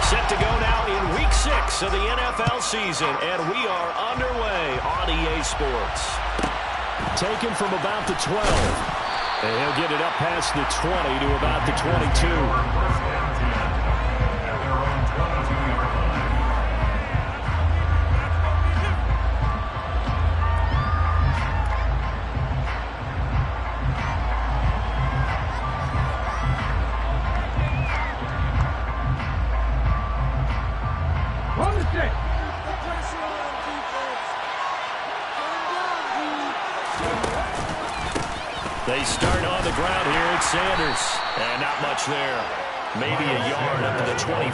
Set to go now in Week 6 of the NFL season, and we are underway on EA Sports. Taken from about the 12. And he'll get it up past the 20 to about the 22. They start on the ground here. It's Sanders. And not much there. Maybe a yard up to the 24.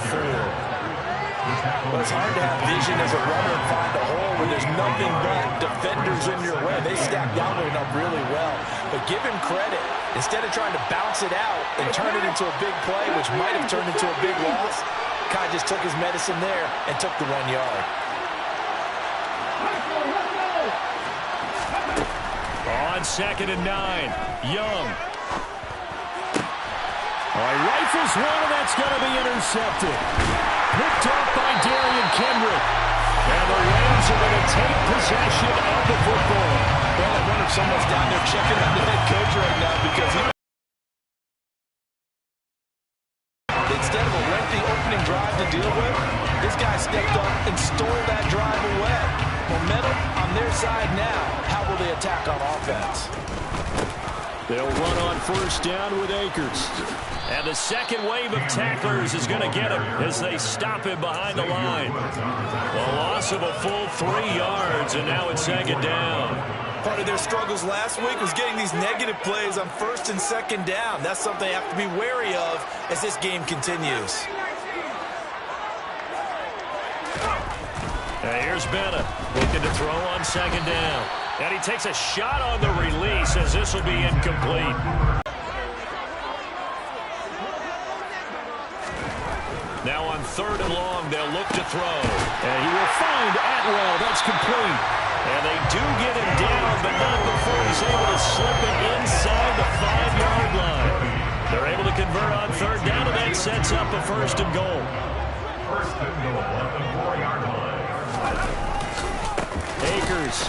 Well, it's hard to have vision as a runner and find a hole when there's nothing but defenders in your way. They stacked that one up really well. But give him credit. Instead of trying to bounce it out and turn it into a big play, which might have turned into a big loss, Kai just took his medicine there and took the 1 yard. On 2nd and 9, Young. All right, rifles one, and that's going to be intercepted. Picked off by Darian Kendrick. And the Rams are going to take possession of the football. Well, I wonder if someone's down there checking on the head coach right now because instead of a lengthy opening drive to deal with, this guy stepped up and stole that drive away. Momentum on their side now. How will they attack on offense? They'll run on 1st down with Akers. And the second wave of tacklers is going to get him as they stop him behind the line. A loss of a full 3 yards, and now it's 2nd down. Part of their struggles last week was getting these negative plays on 1st and 2nd down. That's something they have to be wary of as this game continues. And here's Bennett looking to throw on 2nd down. And he takes a shot on the release as this will be incomplete. Now on 3rd and long, they'll look to throw. And he will find Atwell. That's complete. And they do get him down, but not before he's able to slip it inside the 5-yard line. They're able to convert on 3rd down, and that sets up a 1st and goal. 1st and goal at the 4-yard line. Akers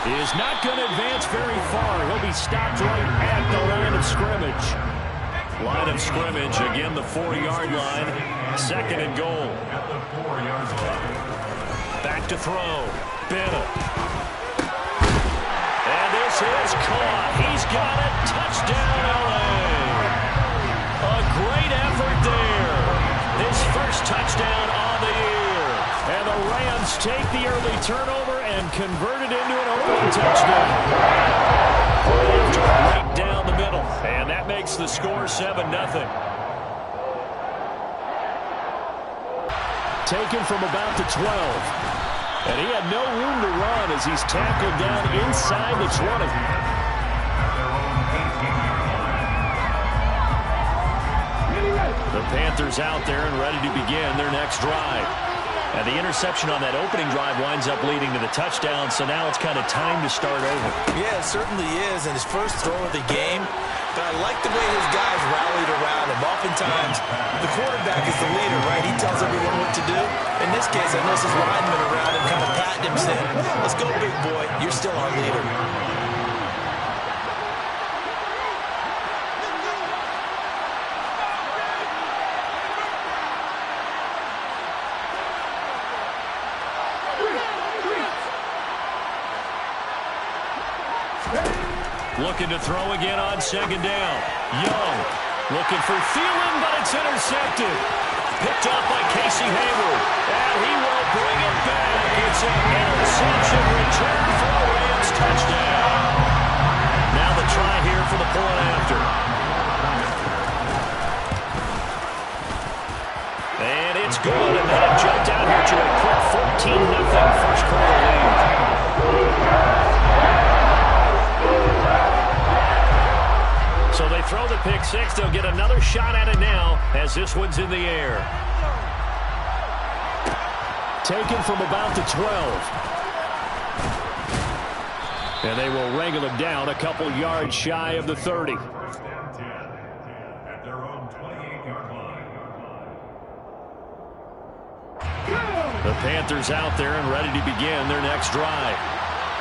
is not going to advance very far. He'll be stopped right at the line of scrimmage. Line of scrimmage, again the 4-yard line. 2nd and goal. Back to throw. Bennett. And this is caught. He's got it. Touchdown, LA. A great effort there. His first touchdown on the year. And the Rams take the early turnover and convert it into an opening touchdown. Right down the middle. And that makes the score 7-0. Taken from about the 12. And he had no room to run as he's tackled down inside the 20. The Panthers out there and ready to begin their next drive. And the interception on that opening drive winds up leading to the touchdown, so now it's kind of time to start over. Yeah, it certainly is, and his first throw of the game. But I like the way his guys rallied around him. Oftentimes, the quarterback is the leader, right? He tells everyone what to do. In this case, I noticed his linemen around him kind of patting him, saying, "Let's go, big boy. You're still our leader." Looking to throw again on 2nd down. Young looking for Thielen, but it's intercepted. Picked off by Casey Hayward. And he will bring it back. It's an interception return for a Rams touchdown. Now the try here for the point after. And it's good. And then it jumped out here to a quick 14-0 first quarter lead. So they throw the pick six. They'll get another shot at it now as this one's in the air. Taken from about the 12. And they will wrangle him down a couple yards shy of the 30. At their own 28-yard line. The Panthers out there and ready to begin their next drive.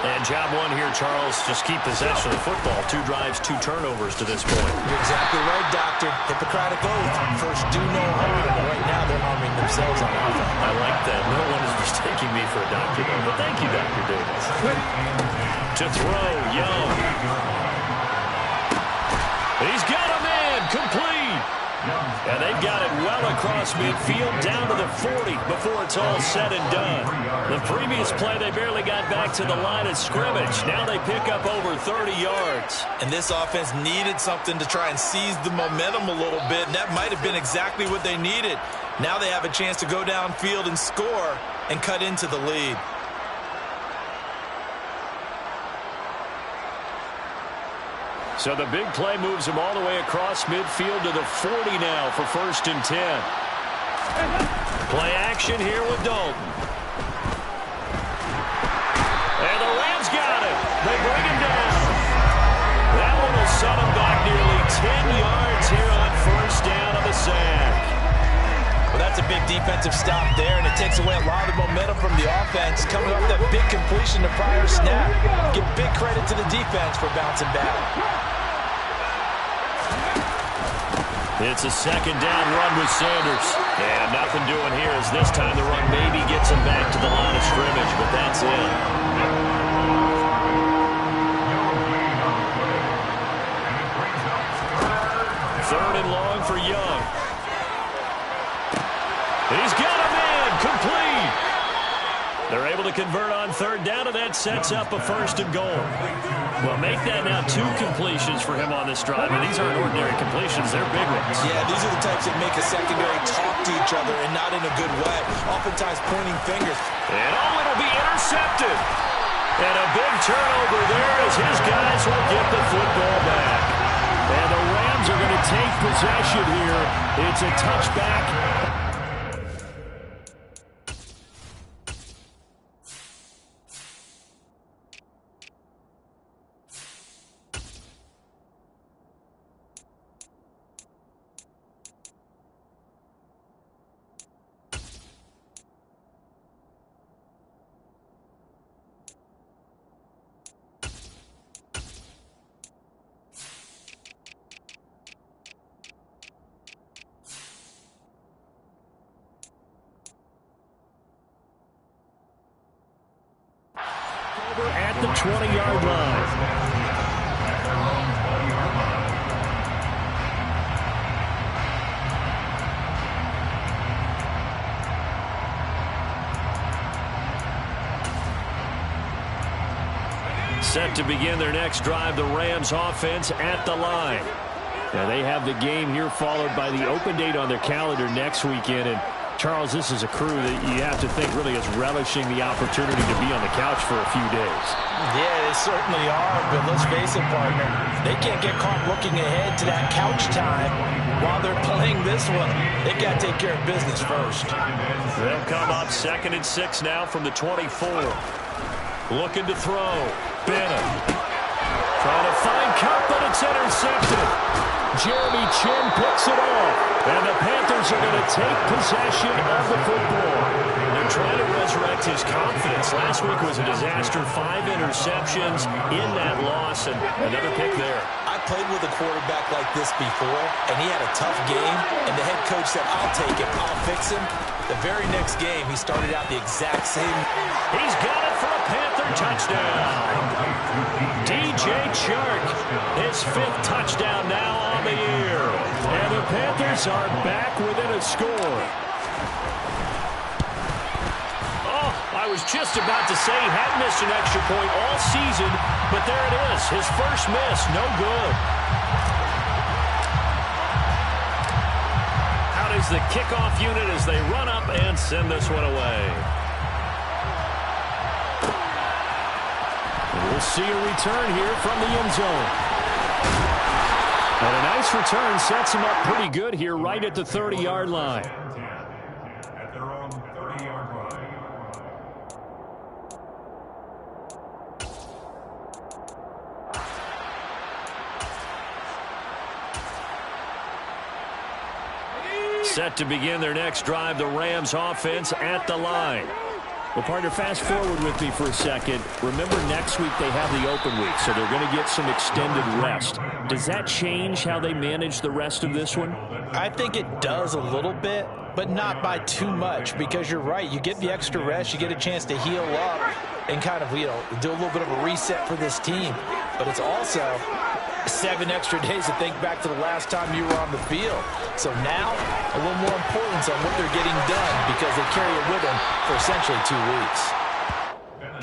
And job one here, Charles, just keep possession of the football. 2 drives, 2 turnovers to this point. You're exactly right, Doctor. Hippocratic oath. First, do no harm. Right now, they're harming themselves on offense. I like that. No one is mistaking me for a doctor, though. But thank you, Dr. Davis. To throw, Young. He's got a man, complete. And they've got it well across midfield, down to the 40 before it's all said and done. The previous play, they barely got back to the line of scrimmage. Now they pick up over 30 yards. And this offense needed something to try and seize the momentum a little bit, and that might have been exactly what they needed. Now they have a chance to go downfield and score and cut into the lead. So the big play moves them all the way across midfield to the 40 now for 1st and 10. Play action here with Dalton. And the Rams got it. They bring him down. That one will set him back nearly 10 yards here on 1st down of the sack. Well, that's a big defensive stop there, and it takes away a lot of momentum from the offense. Coming off that big completion the prior snap. Give big credit to the defense for bouncing back. It's a 2nd down run with Sanders. And nothing doing here as this time the run maybe gets him back to the line of scrimmage, but that's it. 3rd and long for Young. He's got a man, complete. They're able to convert on 3rd down, and that sets up a 1st and goal. Well, make that now 2 completions for him on this drive. And these aren't ordinary completions. They're big ones. Yeah, these are the types that make a secondary talk to each other and not in a good way. Oftentimes pointing fingers. And it'll be intercepted. And a big turnover there as his guys will get the football back. And the Rams are going to take possession here. It's a touchback. At the 20-yard line. Set to begin their next drive, the Rams offense at the line. Now they have the game here followed by the open date on their calendar next weekend. And Charles, this is a crew that you have to think really is relishing the opportunity to be on the couch for a few days. Yeah, they certainly are, but let's face it, partner. They can't get caught looking ahead to that couch time while they're playing this one. They've got to take care of business first. They'll come up 2nd and 6 now from the 24. Looking to throw. Bennett. Trying to find Cup, but it's intercepted. Jeremy Chin picks it off. And the Panthers are going to take possession of the football. They're trying to resurrect his confidence. Last week was a disaster. 5 interceptions in that loss, and another pick there. I played with a quarterback like this before, and he had a tough game, and the head coach said, I'll take him, I'll fix him. The very next game, he started out the exact same. He's got it for a Panther touchdown. DJ Chark, his 5th touchdown now on the year. And the Panthers are back within a score. Oh, I was just about to say he hadn't missed an extra point all season, but there it is. His first miss, no good. Out is the kickoff unit as they run up and send this one away. We'll see a return here from the end zone. And a nice return sets him up pretty good here right at the 30-yard line. At their own 30-yard line. Set to begin their next drive, the Rams offense at the line. Well, partner, fast forward with me for a second. Remember, next week they have the open week, so they're going to get some extended rest. Does that change how they manage the rest of this one? I think it does a little bit, but not by too much, because you're right. You get the extra rest, you get a chance to heal up and kind of, do a little bit of a reset for this team. But it's also 7 extra days to think back to the last time you were on the field. So now, a little more importance on what they're getting done because they carry it with them for essentially 2 weeks.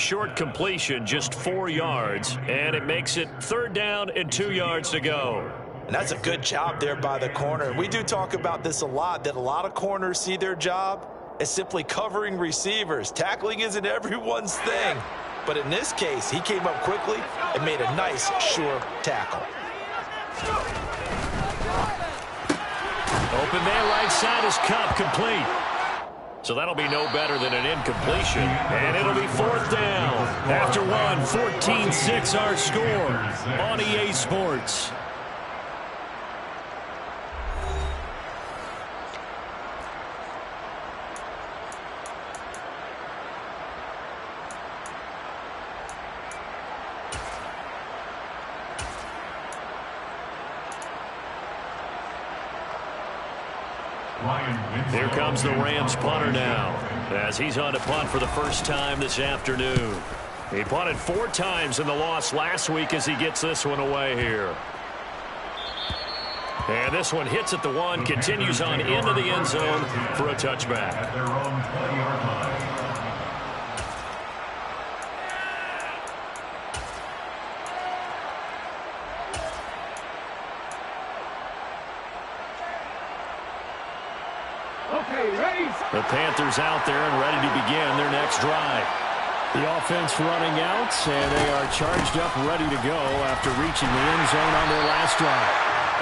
Short completion, just 4 yards, and it makes it 3rd down and 2 yards to go. And that's a good job there by the corner. We do talk about this a lot, that a lot of corners see their job as simply covering receivers. Tackling isn't everyone's thing. But in this case, he came up quickly and made a nice, sure tackle. Open man right side is Cup, complete. So that'll be no better than an incompletion. And it'll be 4th down. After one, 14-6 our score on EA Sports. Here comes the Rams punter now, as he's on to punt for the first time this afternoon. He punted 4 times in the loss last week as he gets this one away here. And this one hits at the 1, continues on into the end zone for a touchback. At their own 20-yard line. The Panthers out there and ready to begin their next drive. The offense running out, and they are charged up, ready to go after reaching the end zone on their last drive.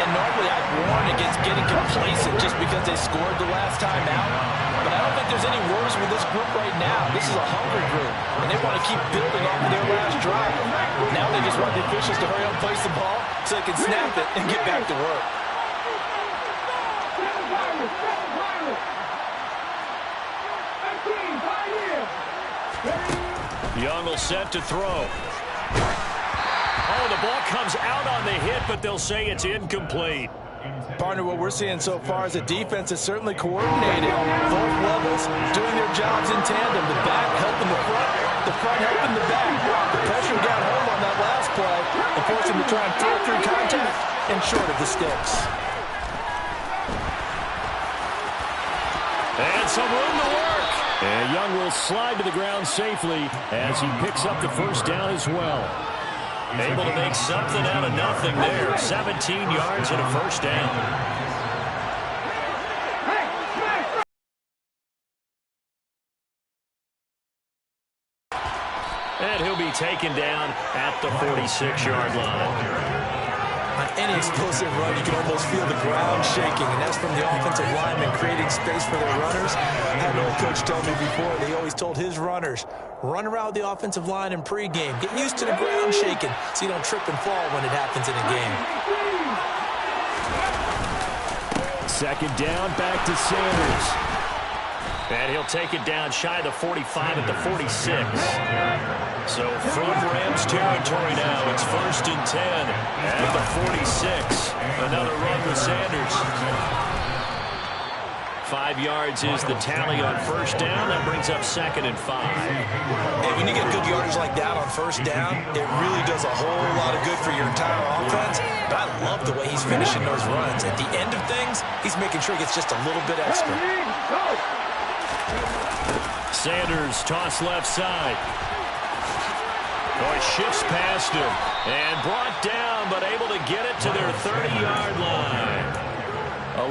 And normally I'd warn against getting complacent just because they scored the last time out. But I don't think there's any worries with this group right now. This is a hungry group, and they want to keep building off of their last drive. Now they just want the officials to hurry up and place the ball so they can snap it and get back to work. Young will set to throw. Oh, the ball comes out on the hit, but they'll say it's incomplete. Partner, what we're seeing so far is the defense is certainly coordinated. Both levels doing their jobs in tandem. The back helping the front helping the back. The pressure got home on that last play and forced him to try and throw through contact and short of the sticks. And some room to work. And Young will slide to the ground safely as he picks up the first down as well. Able to make something out of nothing there. 17 yards and a first down. And he'll be taken down at the 46-yard line. On any explosive run, you can almost feel the ground shaking, and that's from the offensive linemen creating space for their runners. I had an old coach tell me before, they always told his runners, run around the offensive line in pregame. Get used to the ground shaking so you don't trip and fall when it happens in a game. 2nd down, back to Sanders. And he'll take it down shy of the 45 at the 46. So from Rams territory now, it's 1st and 10 at the 46. Another run with Sanders. 5 yards is the tally on 1st down. That brings up 2nd and 5. And when you get good yardage like that on 1st down, it really does a whole lot of good for your entire offense. But I love the way he's finishing those runs. At the end of things, he's making sure he gets just a little bit extra. Sanders toss left side. Oh, he shifts past him and brought down, but able to get it to their 30-yard line.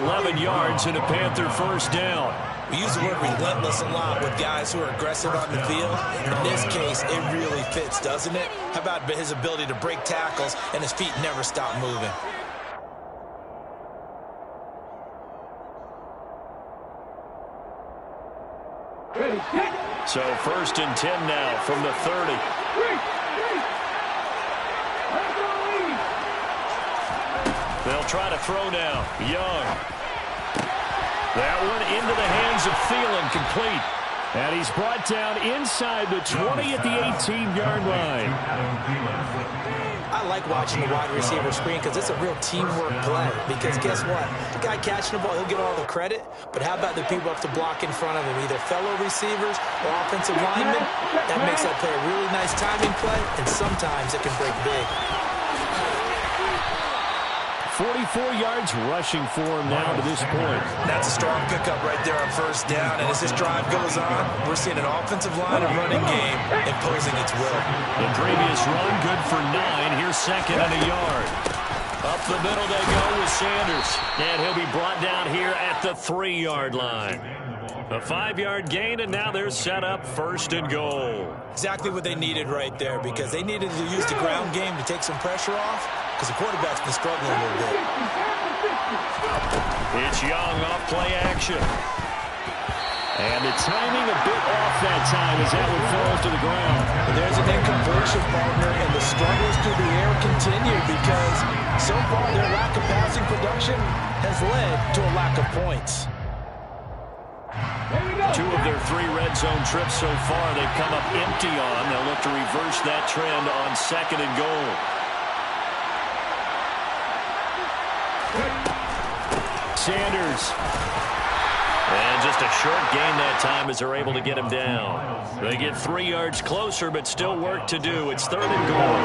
11 yards and a Panther 1st down. We use the word relentless a lot with guys who are aggressive on the field. In this case, it really fits, doesn't it? How about his ability to break tackles and his feet never stop moving? So 1st and 10 now from the 30. They'll try to throw now. Young. That one into the hands of Thielen, complete. And he's brought down inside the 20 at the 18-yard line. I like watching the wide receiver screen because it's a real teamwork play. Because guess what? The guy catching the ball, he'll get all the credit. But how about the people up to block in front of him, either fellow receivers or offensive linemen? That makes that play a really nice timing play, and sometimes it can break big. 44 yards rushing for him now to this point. That's a strong pickup right there on first down. And as this drive goes on, we're seeing an offensive line and running game imposing its will. The previous run, good for 9. Here's second and a yard. Up the middle they go with Sanders. And he'll be brought down here at the 3-yard line. A 5-yard gain, and now they're set up first and goal. Exactly what they needed right there, because they needed to use the ground game to take some pressure off, because the quarterback's been struggling a little bit. It's Young off play action. And the timing a bit off that time as that one falls to the ground. And there's an incompletion, partner, and the struggles through the air continue because so far their lack of passing production has led to a lack of points. 2 of their 3 red zone trips so far they've come up empty on. They'll look to reverse that trend on second and goal. Sanders. And just a short gain that time as they're able to get him down. They get 3 yards closer, but still work to do. It's third and goal.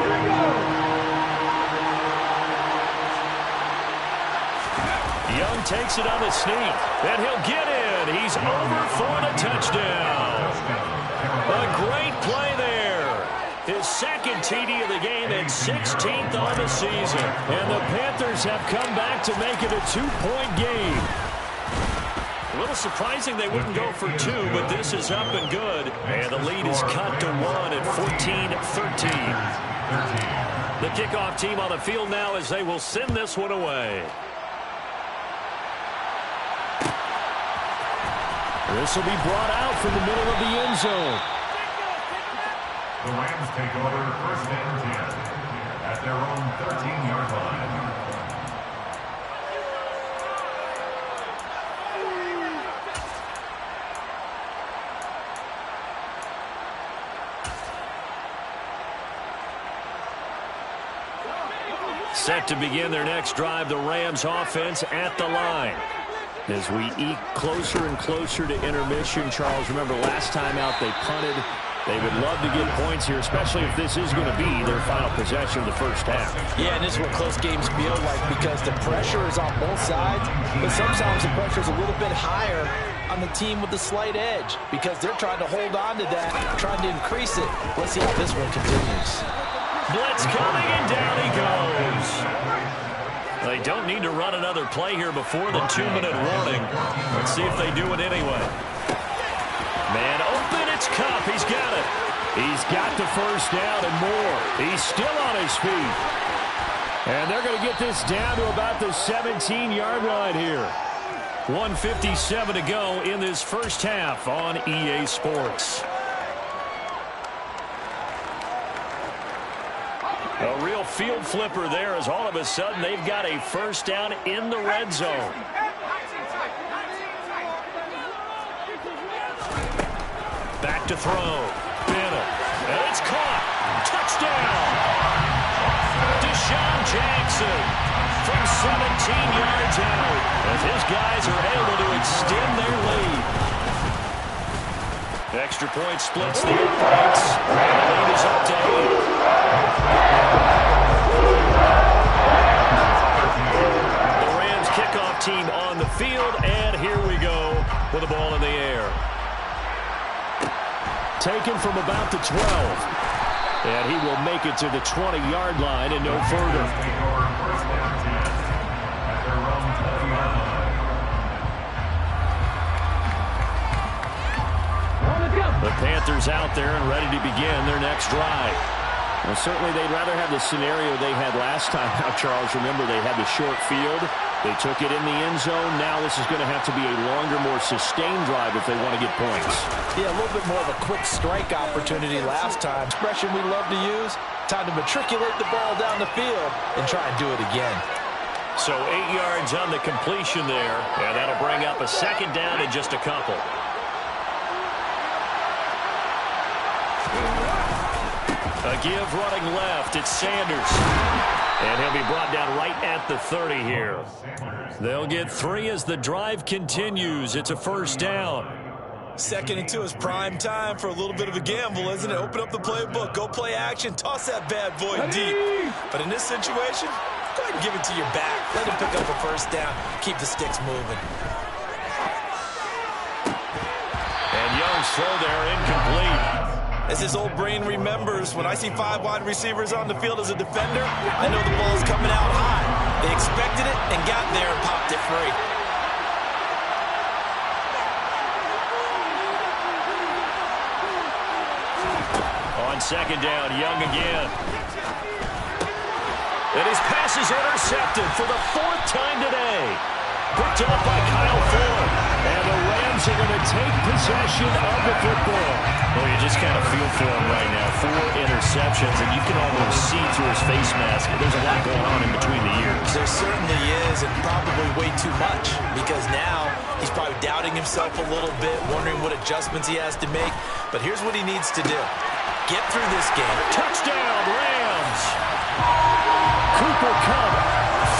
Young takes it on the sneak, and he'll get in. He's over for the touchdown. A great play there. His second TD of the game and 16th on the season. And the Panthers have come back to make it a 2-point game. A little surprising they wouldn't go for 2, but this is up and good. And the lead is cut to 1 at 14-13. The kickoff team on the field now as they will send this one away. This will be brought out from the middle of the end zone. The Rams take over first and 10 at their own 13-yard line. Set to begin their next drive, the Rams offense at the line. As we eke closer and closer to intermission, Charles, remember last time out they punted. They would love to get points here, especially if this is going to be their final possession of the first half. Yeah, and this is what close games feel like because the pressure is on both sides, but sometimes the pressure is a little bit higher on the team with the slight edge because they're trying to hold on to that, trying to increase it. Let's see how this one continues. Blitz coming, and down he goes. They don't need to run another play here before the 2-minute warning. Let's see if they do it anyway. Man open, it's Cup. He's got it. He's got the first down and more. He's still on his feet. And they're going to get this down to about the 17-yard line here. 1:57 to go in this first half on EA Sports. A real field flipper there as all of a sudden they've got a first down in the red zone. Back to throw. Bennett. And it's caught. Touchdown. Deshaun Jackson from 17 yards out as his guys are able to extend their lead. Extra point splits the uprights. And the lead is up to 8. The Rams kickoff team on the field, and here we go with the ball in the air. Taken from about the 12. And he will make it to the 20-yard line and no further. The Panthers out there and ready to begin their next drive. Well, certainly they'd rather have the scenario they had last time out, Charles. Remember, they had the short field. They took it in the end zone. Now this is going to have to be a longer, more sustained drive if they want to get points. Yeah, a little bit more of a quick strike opportunity last time. Expression we love to use. Time to matriculate the ball down the field and try and do it again. So 8 yards on the completion there. And that'll bring up a second down in just a couple. A give running left. It's Sanders. And he'll be brought down right at the 30 here. They'll get 3 as the drive continues. It's a first down. 2nd and 2 is prime time for a little bit of a gamble, isn't it? Open up the playbook, go play action, toss that bad boy deep. But in this situation, go ahead and give it to your back. Let him pick up a first down. Keep the sticks moving. And Young's throw there incomplete. As his old brain remembers, when I see 5 wide receivers on the field as a defender, I know the ball's coming out high. They expected it and got there and popped it free. On second down, Young again. And his pass is intercepted for the 4th time today. Picked up by Kyle Ford. And the Rams are going to take possession of the football. Well, you just kind of feel for him right now. 4 interceptions, and you can almost see through his face mask. There's a lot going on in between the ears. There certainly is, and probably way too much, because now he's probably doubting himself a little bit, wondering what adjustments he has to make. But here's what he needs to do. Get through this game. Touchdown, Rams. Cooper Kupp,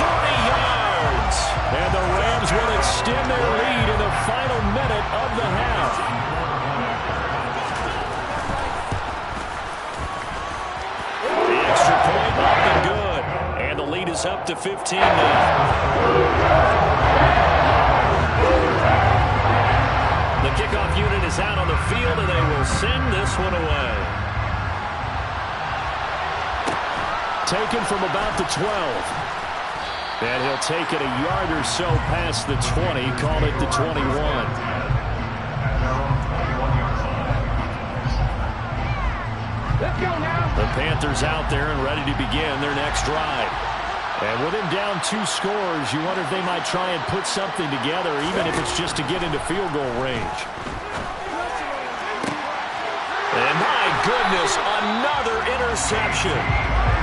30 yards. And the Rams will extend their lead in the final minute of the half. The extra point up and good. And the lead is up to 15 now. The kickoff unit is out on the field, and they will send this one away. Taken from about the 12. And he'll take it a yard or so past the 20, call it the 21. Let's go now. The Panthers out there and ready to begin their next drive. And with him down 2 scores, you wonder if they might try and put something together, even if it's just to get into field goal range. And my goodness, another interception.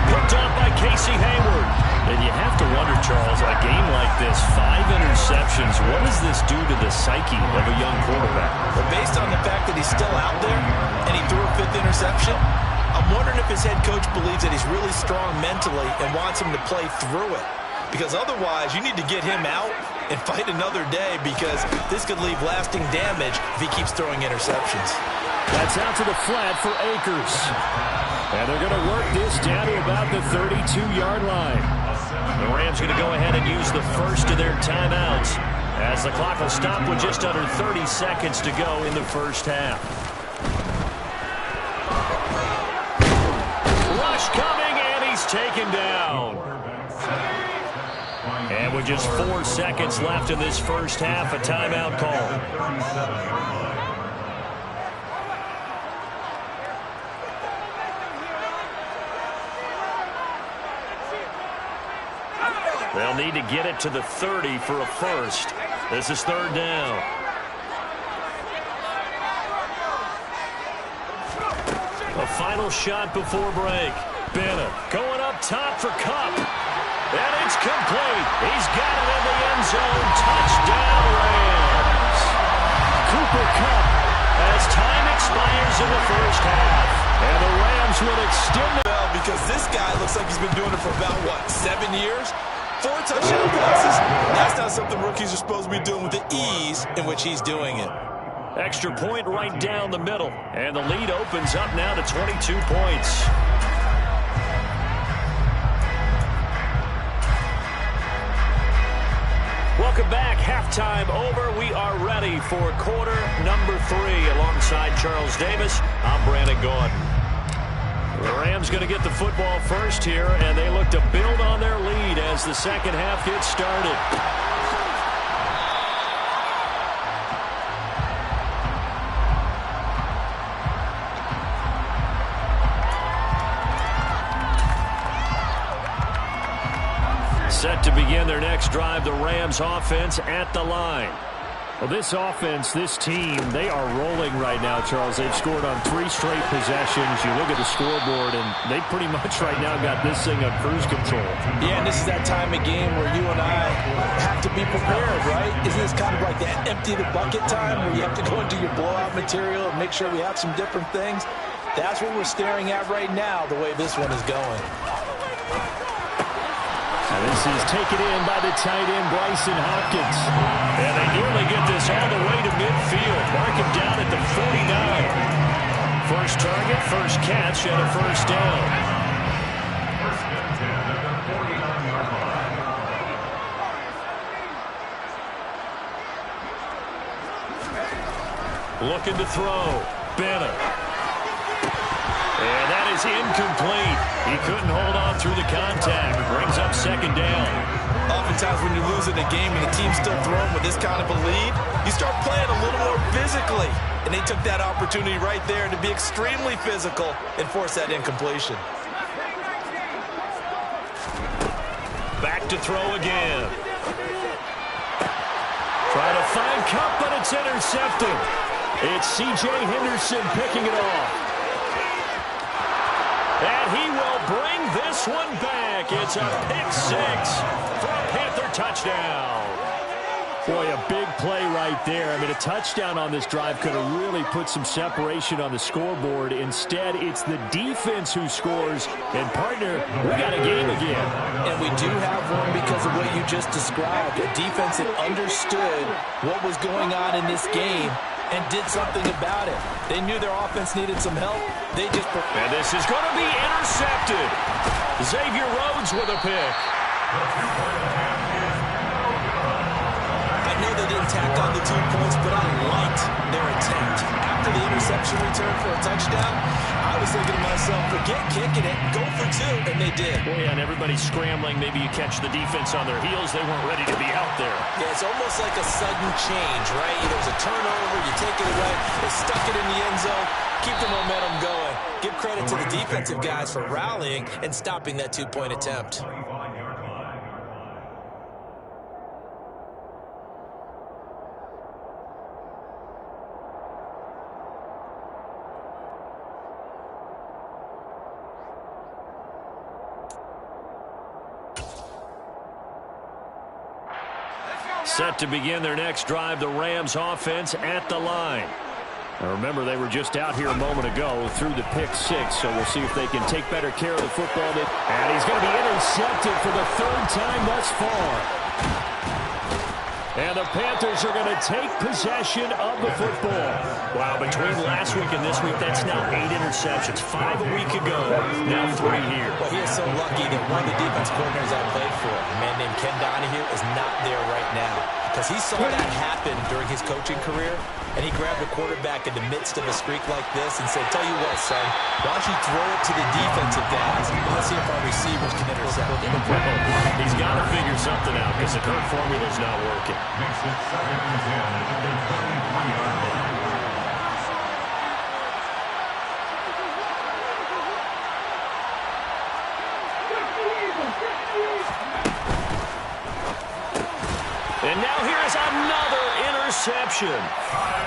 Picked up by Casey Hayward. And you have to wonder, Charles, a game like this, 5 interceptions, what does this do to the psyche of a young quarterback? Well, based on the fact that he's still out there and he threw a 5th interception, I'm wondering if his head coach believes that he's really strong mentally and wants him to play through it. Because otherwise, you need to get him out and fight another day, because this could leave lasting damage if he keeps throwing interceptions. That's out to the flat for Akers. And they're going to work this down to about the 32-yard line. The Rams going to go ahead and use the first of their timeouts, as the clock will stop with just under 30 seconds to go in the first half. Rush coming, and he's taken down. And with just 4 seconds left in this first half, a timeout call. They'll need to get it to the 30 for a first. This is 3rd down. A final shot before break. Bennett going up top for Kupp. And it's complete. He's got it in the end zone. Touchdown, Rams. Cooper Kupp as time expires in the first half. And the Rams will extend the bell, because this guy looks like he's been doing it for about, 7 years? 4 touchdown passes. That's not something rookies are supposed to be doing with the ease in which he's doing it. Extra point right down the middle. And the lead opens up now to 22 points. Welcome back. Halftime over. We are ready for quarter number 3. Alongside Charles Davis, I'm Brandon Gordon. The Rams going to get the football first here, and they look to build on their lead as the second half gets started. Set to begin their next drive, the Rams offense at the line. Well, this offense, this team, they are rolling right now, Charles. They've scored on 3 straight possessions. You look at the scoreboard, and they pretty much right now got this thing on cruise control. Yeah, and this is that time of game where you and I have to be prepared, right? Isn't this kind of like that empty the bucket time where you have to go into your blowout material and make sure we have some different things? That's what we're staring at right now, the way this one is going. Now this is taken in by the tight end, Bryson Hopkins. And they nearly get this all the way to midfield. Mark him down at the 49. First target, first catch, and a first down. First and 10 at the 49-yard line. Looking to throw. Bennett. And that is incomplete. He couldn't hold on through the contact. Brings up second down. Oftentimes when you're losing a game and the team's still throwing with this kind of a lead, you start playing a little more physically. And they took that opportunity right there to be extremely physical and force that incompletion. Back to throw again. Try to find Cup, but it's intercepted. It's C.J. Henderson picking it off. And he will bring this one back. It's a pick 6 for a Panther touchdown. Boy, a big play right there. I mean, a touchdown on this drive could have really put some separation on the scoreboard. Instead, it's the defense who scores. And, partner, we got a game again. And we do have one because of what you just described. A defense that understood what was going on in this game and did something about it. They knew their offense needed some help. They just... And this is going to be intercepted. Xavier Rhodes with a pick. I know they didn't tack on the 2 points, but I liked their attempt. After the interception return for a touchdown, I was thinking to myself, forget kicking it, go for 2, and they did. Boy, and everybody's scrambling. Maybe you catch the defense on their heels. They weren't ready to be out there. Yeah, it's almost like a sudden change, right? There's a turnover, you take it away, they stuck it in the end zone, keep the momentum going. Give credit to the defensive guys for rallying and stopping that 2-point attempt. Set to begin their next drive, the Rams offense at the line. Now remember, they were just out here a moment ago through the pick 6, so we'll see if they can take better care of the football. And he's going to be intercepted for the 3rd time thus far. And the Panthers are going to take possession of the football. Wow, between last week and this week, that's now 8 interceptions. 5 a week ago, now 3 here. Well, he is so lucky that one of the defense coordinators I played for, a man named Ken Donahue, is not there right now. Because he saw that happen during his coaching career, and he grabbed the quarterback in the midst of a streak like this and said, tell you what, son, why don't you throw it to the defensive guys, and let's see if our receivers can intercept it. He's got to figure something out because the current formula is not working. Makes it 2nd and 10 at the 33-yard line. And now here is another interception.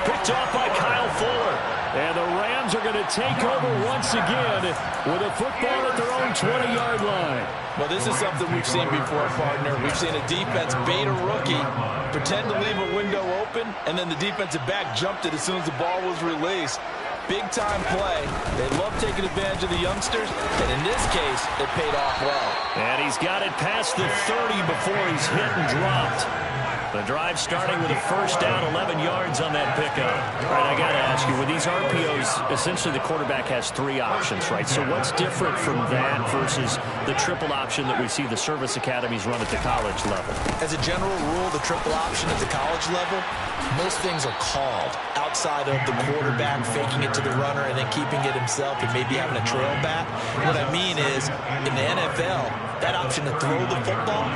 Picked off by Kyle Fuller. And the Rams are going to take over once again with a football at their own 20-yard line. Well, this is something we've seen before, partner. We've seen a defense bait a rookie, pretend to leave a window open, and then the defensive back jumped it as soon as the ball was released. Big-time play. They love taking advantage of the youngsters, and in this case, it paid off well. And he's got it past the 30 before he's hit and dropped. The drive starting with a first down, 11 yards on that pickup. All right, I got to ask you, with these RPOs, essentially the quarterback has 3 options, right? So what's different from that versus the triple option that we see the service academies run at the college level? As a general rule, the triple option at the college level, most things are called outside of the quarterback faking it to the runner and then keeping it himself and maybe having a trail back. What I mean is, in the NFL, that option to throw the football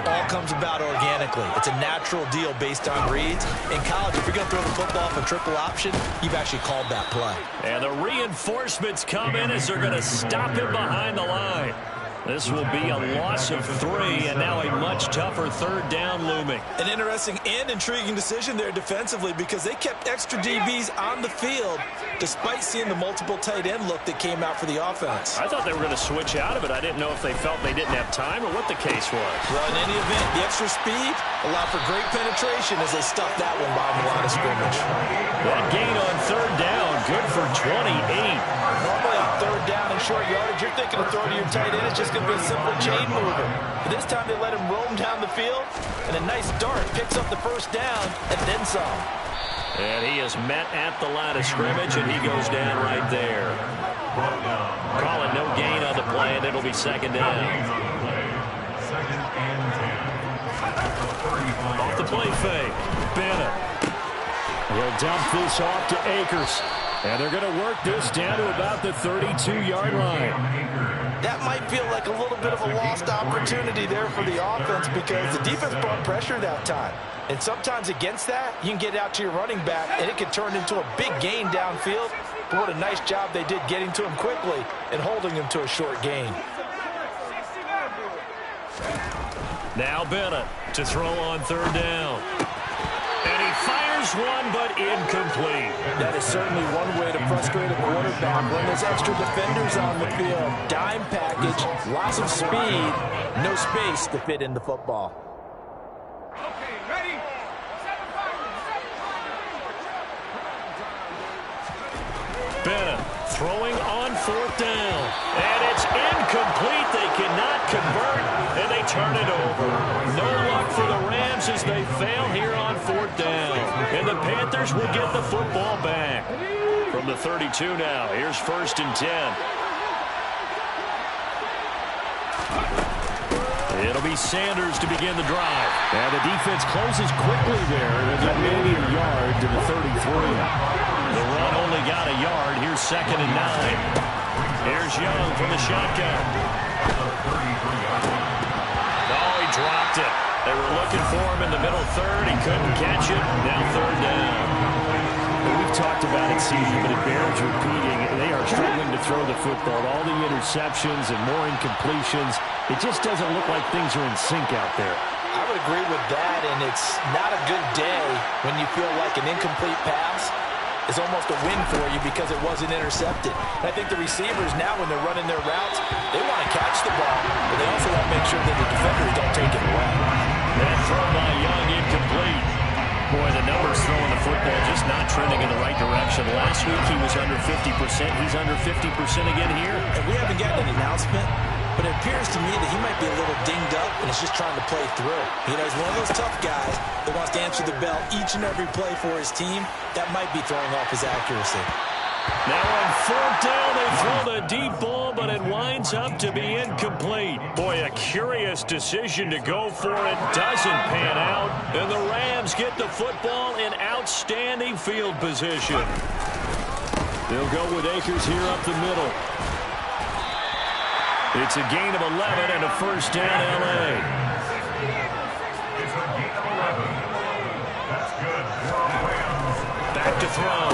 all comes about organically. It's a natural deal based on reads. In college, if you're going to throw the football off a triple option, you've actually called that play. And the reinforcements come in as they're going to stop him behind the line. This will be a loss of 3, and now a much tougher third down looming. An interesting and intriguing decision there defensively because they kept extra DBs on the field despite seeing the multiple tight end look that came out for the offense. I thought they were going to switch out of it. I didn't know if they felt they didn't have time or what the case was. Well, in any event, the extra speed allowed for great penetration as they stuffed that one behind the line of scrimmage. That gain on third down, good for 28. Normally on third down and short yardage, you're thinking to throw to your tight end. It's just going to be a simple chain mover. But this time they let him roam down the field, and a nice dart picks up the first down and then some. And he is met at the line of scrimmage, and he goes down right there. Calling no gain on the play, and it'll be second down. Second and 10. Off the play fake, Bennett. He'll dump this off to Akers. And they're going to work this down to about the 32-yard line. That might feel like a little bit of a lost opportunity there for the offense because the defense brought pressure that time. And sometimes against that, you can get out to your running back, and it could turn into a big gain downfield. But what a nice job they did getting to him quickly and holding him to a short gain. Now Bennett to throw on third down. And he fires one, but incomplete. That is certainly one way to frustrate a quarterback when there's extra defenders on the field. Dime package, lots of speed, no space to fit in the football. Okay, ready? Bennett throwing on fourth down. And it's incomplete. They cannot convert, and they turn it over. No luck for the Rams as they fail here on fourth down. And the Panthers will get the football back. From the 32 now, here's first and 10. It'll be Sanders to begin the drive. And the defense closes quickly there. They'll get maybe a yard to the 33. The run only got a yard. Here's second and 9. Here's Young from the shotgun. Oh, he dropped it. They were looking for him in the middle third. He couldn't catch it. Now third down. We've talked about it, Caesar, but it bears repeating. They are struggling to throw the football. All the interceptions and more incompletions. It just doesn't look like things are in sync out there. I would agree with that, and it's not a good day when you feel like an incomplete pass is almost a win for you because it wasn't intercepted. And I think the receivers now, when they're running their routes, they want to catch the ball, but they also want to make sure that the defenders don't take it away. That throw by Young incomplete. Boy, the numbers throwing the football just not trending in the right direction. Last week he was under 50%. He's under 50% again here. And we haven't gotten an announcement, but it appears to me that he might be a little dinged up and is just trying to play through. You know, he's one of those tough guys that wants to answer the bell each and every play for his team. That might be throwing off his accuracy. Now on fourth down, they throw the deep ball, but it winds up to be incomplete. Boy, a curious decision to go for it. Doesn't pan out, and the Rams get the football in outstanding field position. They'll go with Akers here up the middle. It's a gain of 11 and a first down, L.A. It's a gain of 11. That's good for Rams. Back to throw.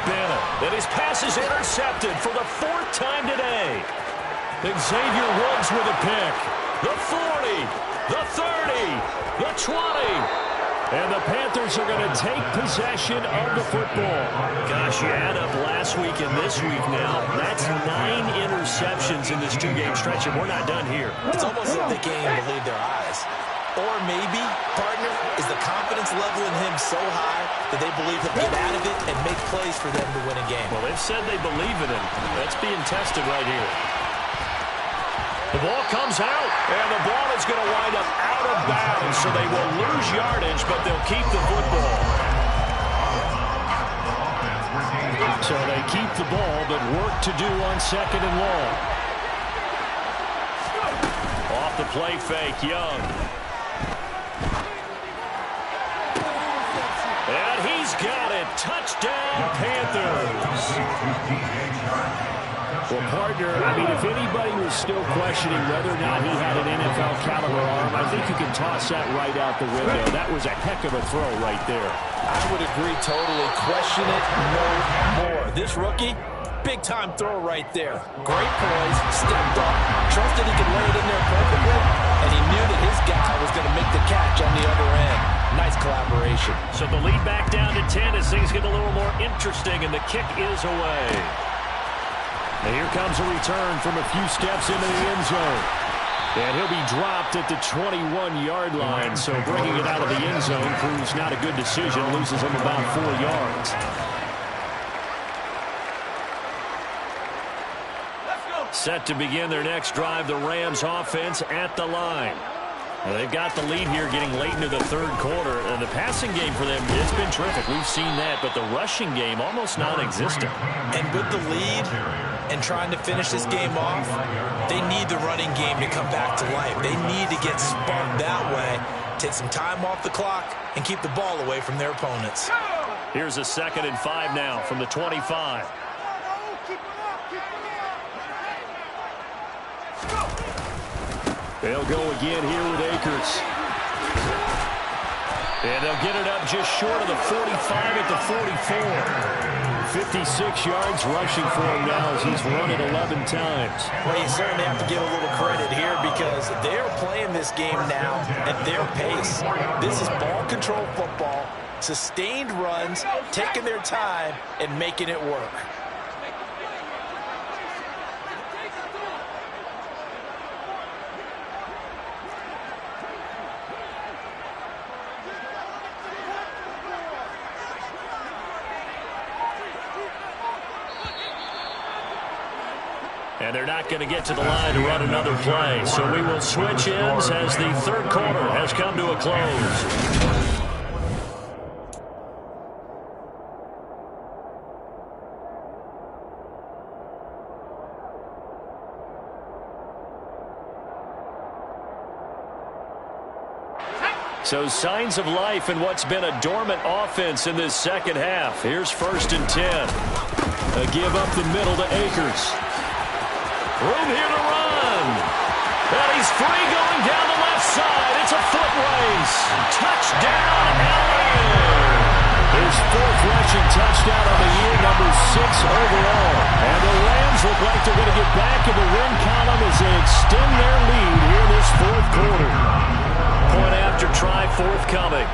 Bennett. And his pass is intercepted for the fourth time today. Xavier Woods with a pick. The 40, the 30, the 20. And the Panthers are going to take possession of the football. Gosh, you add up last week and this week now. That's 9 interceptions in this two-game stretch, and we're not done here. It's almost like they can't even believe their eyes. Or maybe, partner, is the confidence level in him so high that they believe he'll get out of it and make plays for them to win a game. Well, they've said they believe in him. That's being tested right here. The ball comes out, and the ball is going to wind up out of bounds, so they will lose yardage, but they'll keep the football. So they keep the ball, but work to do on second and long. Off the play fake, Young. And he's got it. Touchdown, Panthers. Well, partner, I mean, if anybody was still questioning whether or not he had an NFL caliber arm, I think you can toss that right out the window. That was a heck of a throw right there. I would agree totally. Question it no more. This rookie, Big-time throw right there. Great poise, stepped up, trusted he could lay it in there perfectly, and he knew that his guy was going to make the catch on the other end. Nice collaboration. So the lead back down to 10 as things get a little more interesting, and the kick is away. And here comes a return from a few steps into the end zone. And he'll be dropped at the 21-yard line, so bringing it out of the end zone proves not a good decision, loses him about 4 yards. Set to begin their next drive, the Rams offense at the line. Well, they've got the lead here getting late into the third quarter, and the passing game for them, it's been terrific. We've seen that, but the rushing game almost non-existent. And with the lead and trying to finish this game off, they need the running game to come back to life. They need to get sparked that way, take some time off the clock, and keep the ball away from their opponents. Here's a 2nd and 5 now from the 25. They'll go again here with Akers. And they'll get it up just short of the 45 at the 44. 56 yards rushing for him now as he's run it 11 times. Well, you certainly have to give a little credit here because they're playing this game now at their pace. This is ball control football, sustained runs, taking their time, and making it work. And they're not going to get to the line to run another play. So we will switch ends as the third quarter has come to a close. So signs of life in what's been a dormant offense in this second half. Here's 1st and 10. A give up the middle to Akers. Room here to run. And he's free going down the left side. It's a foot race. Touchdown, LA. His 4th rushing touchdown on the year, number 6 overall. And the Rams look like they're going to get back in the win column as they extend their lead here in this 4th quarter. Point after try forthcoming.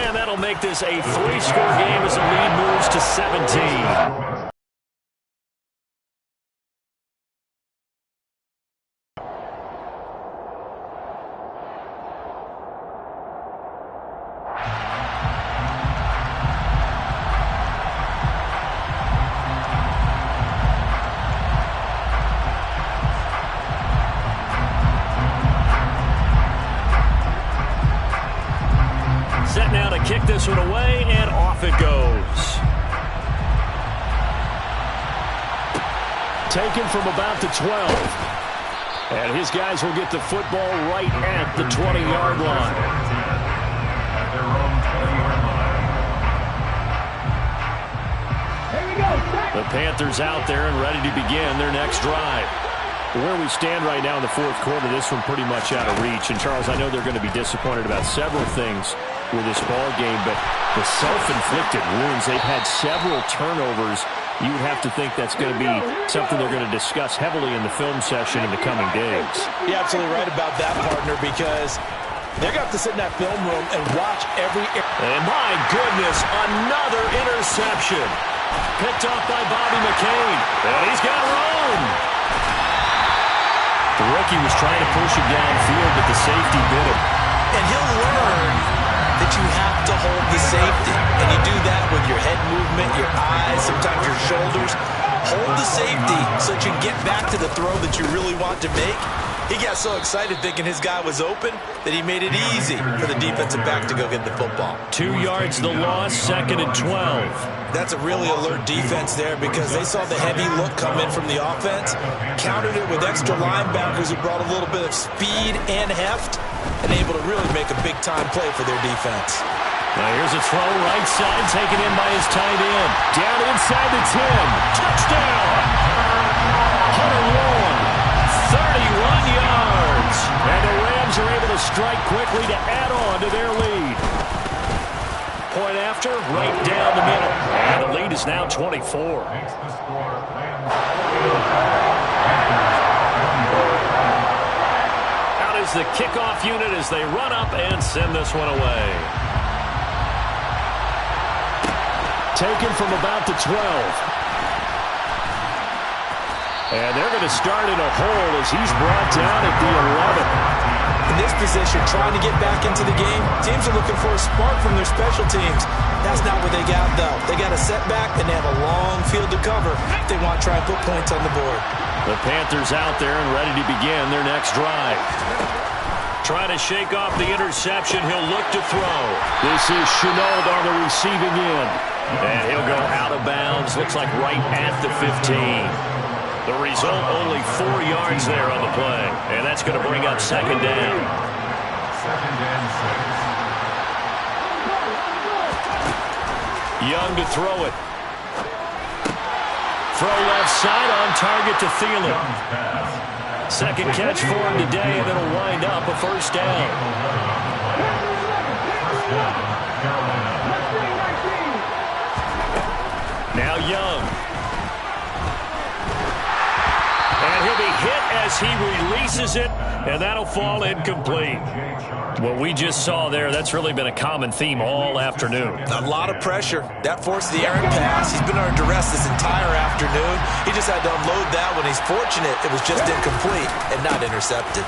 And that'll make this a 3-score game as the lead moves to 17. Set now to kick this one away, and off it goes. Taken from about the 12. And his guys will get the football right at the 20-yard line. The Panthers out there and ready to begin their next drive. Where we stand right now in the 4th quarter, this one pretty much out of reach. And, Charles, I know they're going to be disappointed about several things with this ball game, but the self-inflicted wounds, they've had several turnovers. You would have to think that's going to be something they're going to discuss heavily in the film session in the coming days. You're absolutely right about that, partner, because they're going to have to sit in that film room and watch every... And, my goodness, another interception. Picked off by Bobby McCain. And he's got room. The rookie was trying to push him downfield, but the safety bit him. And he'll learn that you have to hold the safety. And you do that with your head movement, your eyes, sometimes your shoulders. Hold the safety so that you can get back to the throw that you really want to make. He got so excited thinking his guy was open that he made it easy for the defensive back to go get the football. 2 yards the loss, 2nd and 12. That's a really alert defense there because they saw the heavy look come in from the offense, countered it with extra linebackers who brought a little bit of speed and heft, and able to really make a big-time play for their defense. Now here's a throw right side, taken in by his tight end. Down inside the 10. Touchdown! Hunter Long, 31 yards. And the Rams are able to strike quickly to add on to their lead. point after, right down the middle. And the lead is now 24. Makes the score. Out is the kickoff unit as they run up and send this one away. Taken from about the 12. And they're going to start in a hole as he's brought down at the 11. In this position, trying to get back into the game, teams are looking for a spark from their special teams. That's not what they got, though. They got a setback, and they have a long field to cover if they want to try and put points on the board. The Panthers out there and ready to begin their next drive. Trying to shake off the interception. He'll look to throw. This is Chenault on the receiving end. And he'll go out of bounds. Looks like right at the 15. The result, only 4 yards there on the play. And that's going to bring up second down. Second and 6. Young to throw it. Throw left side on target to Thielen. Second catch for him today, and it'll wind up a first down. Now Young. And he'll be hit as he releases it, and that'll fall incomplete. What we just saw there, that's really been a common theme all afternoon. A lot of pressure. That forced the errant pass. He's been under duress this entire afternoon. He just had to unload that when he's fortunate it was just incomplete and not intercepted.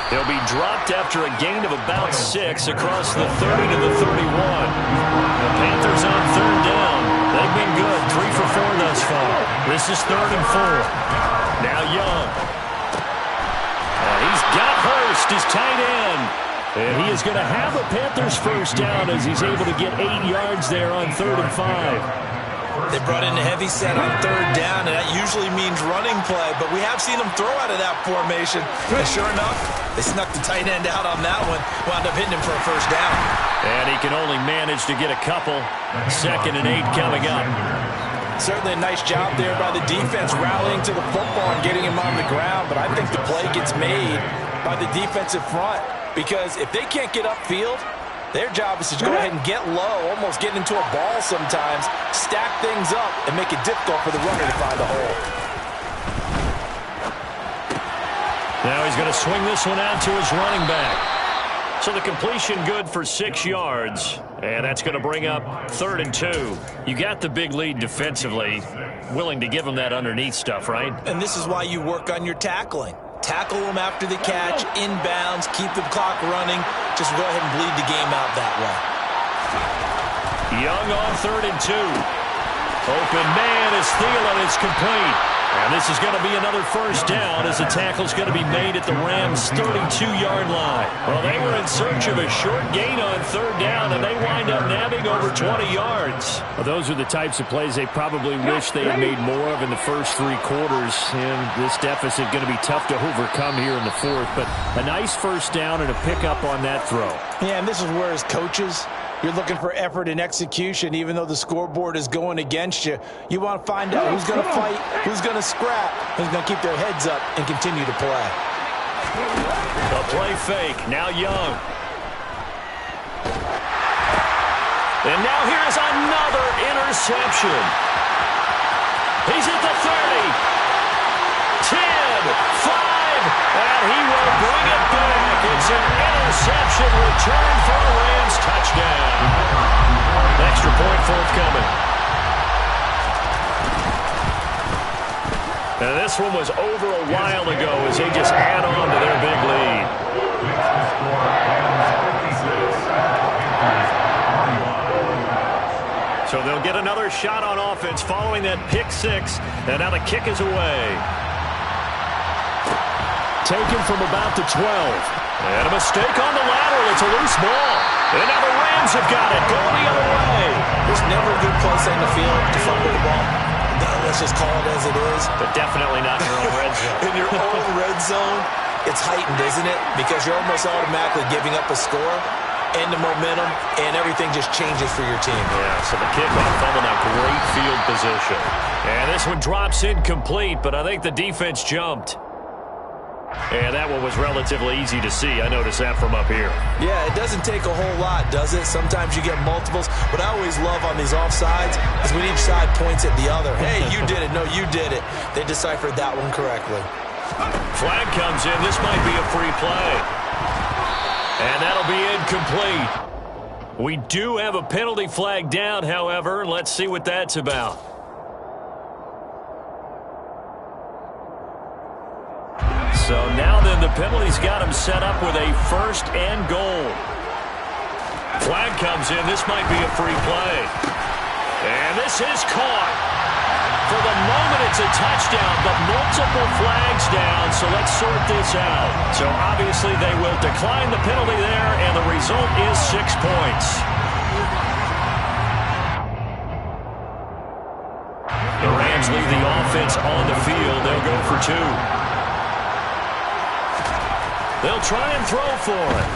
He'll be dropped after a gain of about 6 across the 30 to the 31. The Panthers on third down. They've been good, 3 for 4 thus far. This is 3rd and 4. Now Young. And he's got Hurst, his tight end. And he is going to have a Panthers first down as he's able to get 8 yards there on 3rd and 5. They brought in a heavy set on third down, and that usually means running play, but we have seen them throw out of that formation. And sure enough, they snuck the tight end out on that one, wound up hitting him for a first down. And he can only manage to get a couple. 2nd and 8 coming up. Certainly a nice job there by the defense rallying to the football and getting him on the ground, but I think the play gets made by the defensive front, because if they can't get upfield, their job is to go ahead and get low, almost get into a ball sometimes, stack things up, and make it difficult for the runner to find a hole. Now he's going to swing this one out to his running back. So the completion good for 6 yards, and that's going to bring up 3rd and 2. You got the big lead defensively, willing to give him that underneath stuff, right? And this is why you work on your tackling. Tackle them after the catch, inbounds, keep the clock running. Just go ahead and bleed the game out that way. Young on 3rd and 2. Open man is Thielen. It's complete. And this is going to be another first down as the tackle's going to be made at the Rams' 32-yard line. Well, they were in search of a short gain on 3rd down, and they wind up nabbing over 20 yards. Well, those are the types of plays they probably wish they had made more of in the first 3 quarters. And this deficit going to be tough to overcome here in the 4th. But a nice first down and a pickup on that throw. Yeah, and this is where as coaches, you're looking for effort and execution, even though the scoreboard is going against you. You want to find out who's going to fight, who's going to scrap, who's going to keep their heads up and continue to play. The play fake. Now Young. And now here's another interception. He's at the 30. 10, 5, and he will bring it back. It's an interception return for a Rams touchdown. Extra point forthcoming. And this one was over a while ago as they just add on to their big lead. So they'll get another shot on offense following that pick 6, and now the kick is away. Taken from about the 12. And a mistake on the lateral. It's a loose ball. And now the Rams have got it going the other way. There's never a good place on the field to fumble the ball. Let's just call it as it is. But definitely not in your own red zone. In your own red zone, it's heightened, isn't it? Because you're almost automatically giving up a score and the momentum, and everything just changes for your team. Yeah, so the kickoff fumble, now great field position. And this one drops incomplete, but I think the defense jumped. And that one was relatively easy to see. I noticed that from up here. Yeah, it doesn't take a whole lot, does it? Sometimes you get multiples. What I always love on these offsides is when each side points at the other. Hey, you did it. No, you did it. They deciphered that one correctly. Flag comes in. This might be a free play. And that'll be incomplete. We do have a penalty flag down, however. Let's see what that's about. So now then, the penalty's got him set up with a 1st and goal. Flag comes in. This might be a free play. And this is caught. For the moment, it's a touchdown, but multiple flags down, so let's sort this out. So obviously they will decline the penalty there, and the result is 6 points. The Rams leave the offense on the field. They'll go for 2. They'll try and throw for it.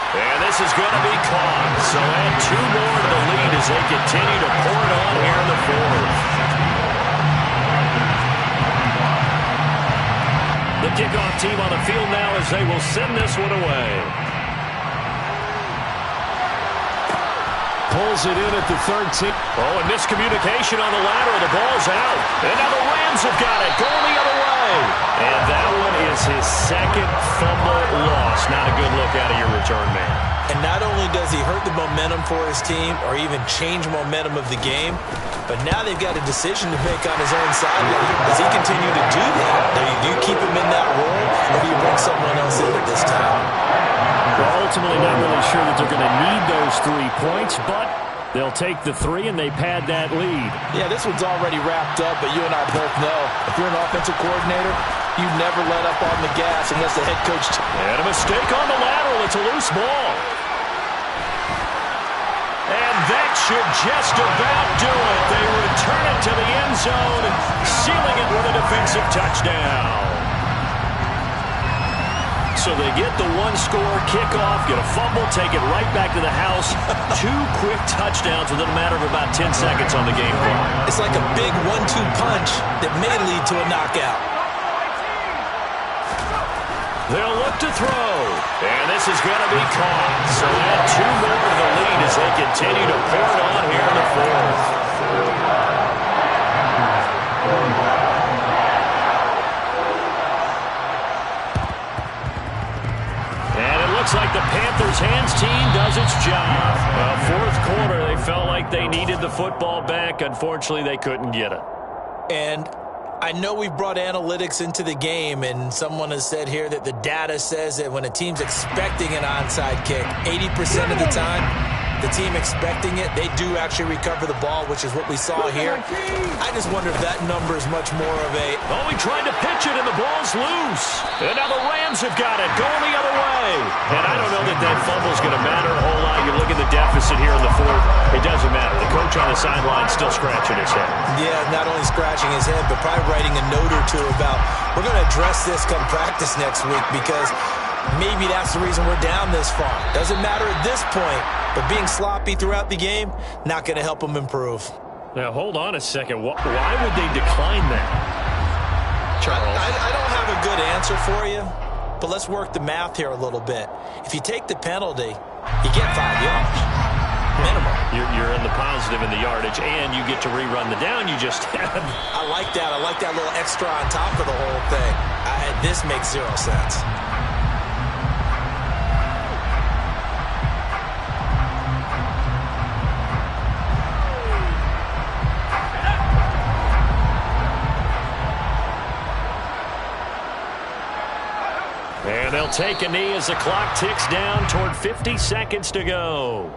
And this is going to be caught. So add 2 more to the lead as they continue to pour it on here in the 4th. The kickoff team on the field now as they will send this one away. Pulls it in at the 13. Oh, and miscommunication on the lateral. The ball's out. And now the Rams have got it. Going the other way. And that one is his 2nd fumble loss. Not a good look out of your return man. And not only does he hurt the momentum for his team or even change momentum of the game, but now they've got a decision to make on his own sideline. Does he continue to do that? Do you keep him in that role, or do you bring someone else in at this time? We're ultimately not really sure that they're going to need those 3 points, but they'll take the 3 and they pad that lead. Yeah, this one's already wrapped up, but you and I both know if you're an offensive coordinator, you never let up on the gas unless the head coach... And a mistake on the lateral. It's a loose ball. And that should just about do it. They return it to the end zone, sealing it with a defensive touchdown. So they get the 1-score kickoff, get a fumble, take it right back to the house. 2 quick touchdowns within a matter of about 10 seconds on the game clock. It's like a big 1-2 punch that may lead to a knockout. They'll look to throw. And this is going to be caught. So add 2 more to the lead as they continue to pour it on here in the 4th. And it looks like the Panthers' hands team does its job. 4th quarter, they felt like they needed the football back. Unfortunately, they couldn't get it. And I know we've brought analytics into the game, and someone has said here that the data says that when a team's expecting an onside kick, 80% of the time, the team expecting it, they do actually recover the ball, which is what we saw here. I just wonder if that number is much more of a... Oh, he tried to pitch it, and the ball's loose. And now the Rams have got it, going the other way. And I don't know that that fumble's going to matter a whole lot. You look at the deficit here in the 4th, it doesn't matter. The coach on the sideline still scratching his head. Yeah, not only scratching his head, but probably writing a note or 2 about, we're going to address this come practice next week, because maybe that's the reason we're down this far. Doesn't matter at this point, but being sloppy throughout the game, not going to help them improve. Now, hold on a second. Why would they decline that, Charles? I don't have a good answer for you, but let's work the math here a little bit. If you take the penalty, you get 5 yards. Minimum. You're in the positive in the yardage, and you get to rerun the down you just had. I like that. I like that little extra on top of the whole thing. This makes 0 sense. And they'll take a knee as the clock ticks down toward 50 seconds to go.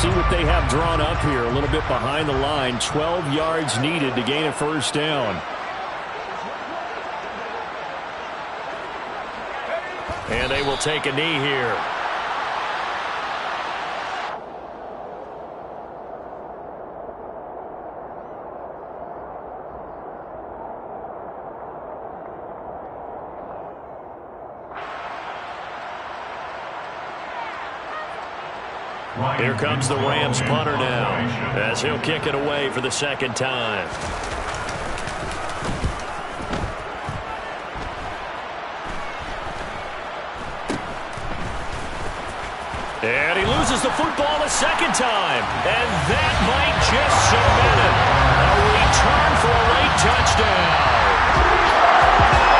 See what they have drawn up here. A little bit behind the line. 12 yards needed to gain a 1st down. And they will take a knee here. Here comes the Rams punter now, as he'll kick it away for the second time. And he loses the football a second time. And that might just cement it. A return for a late touchdown.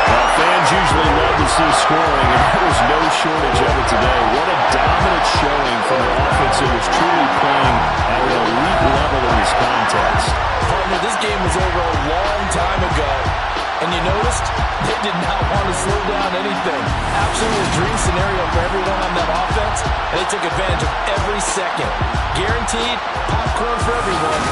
Well, fans usually love to see scoring, and there was no shortage of it today. What a dominant showing from an offense that was truly playing at an elite level in this contest. Partner, this game was over a long time ago. And you noticed they did not want to slow down anything. Absolutely a dream scenario for everyone on that offense. And they took advantage of every second. Guaranteed popcorn for everyone.